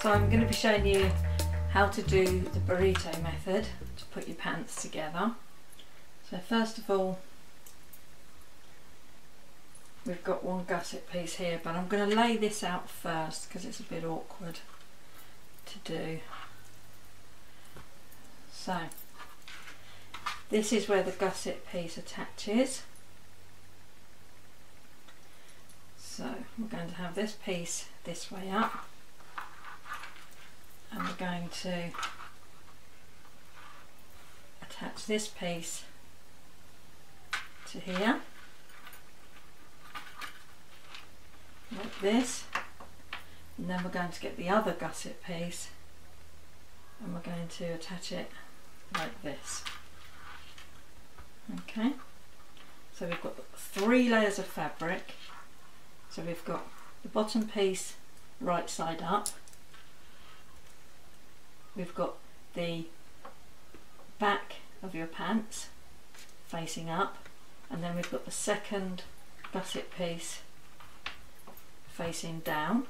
So I'm going to be showing you how to do the burrito method to put your pants together. So first of all, we've got one gusset piece here, but I'm going to lay this out first because it's a bit awkward to do. So this is where the gusset piece attaches. So we're going to have this piece this way up, and we're going to attach this piece to here, like this, and then we're going to get the other gusset piece and we're going to attach it like this. Okay, so we've got 3 layers of fabric. So we've got the bottom piece right side up, we've got the back of your pants facing up, and then we've got the second gusset piece facing down.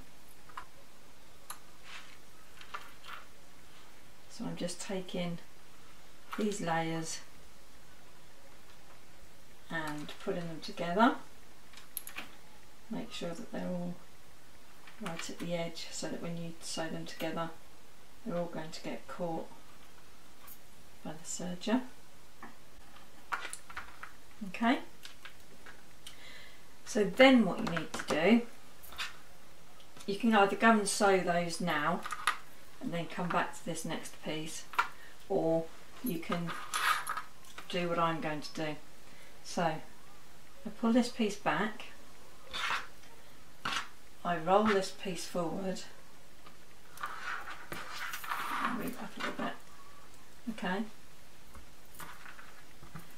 So I'm just taking these layers and putting them together. Make sure that they're all right at the edge so that when you sew them together they're all going to get caught by the serger. Okay, so then what you need to do, you can either go and sew those now and then come back to this next piece, or you can do what I'm going to do. So I pull this piece back, I roll this piece forward, move up a little bit, okay,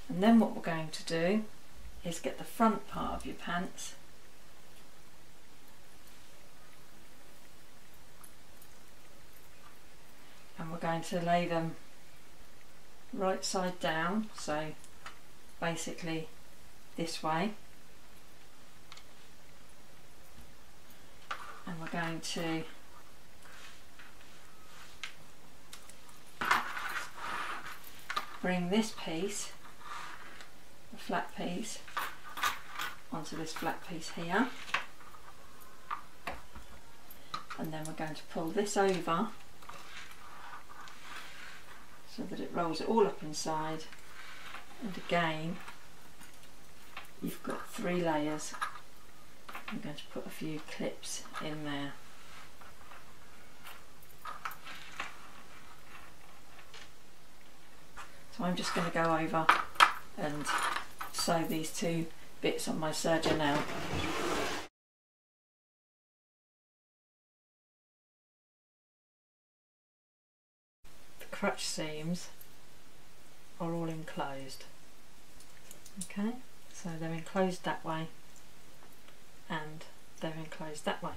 and then what we're going to do is get the front part of your pants and we're going to lay them right side down, so basically this way, and we're going to bring this piece, the flat piece, onto this flat piece here, and then we're going to pull this over so that it rolls it all up inside, and again you've got 3 layers. I'm going to put a few clips in there. So I'm just going to go over and sew these 2 bits on my serger now. The crutch seams are all enclosed. Okay, so they're enclosed that way and they're enclosed that way.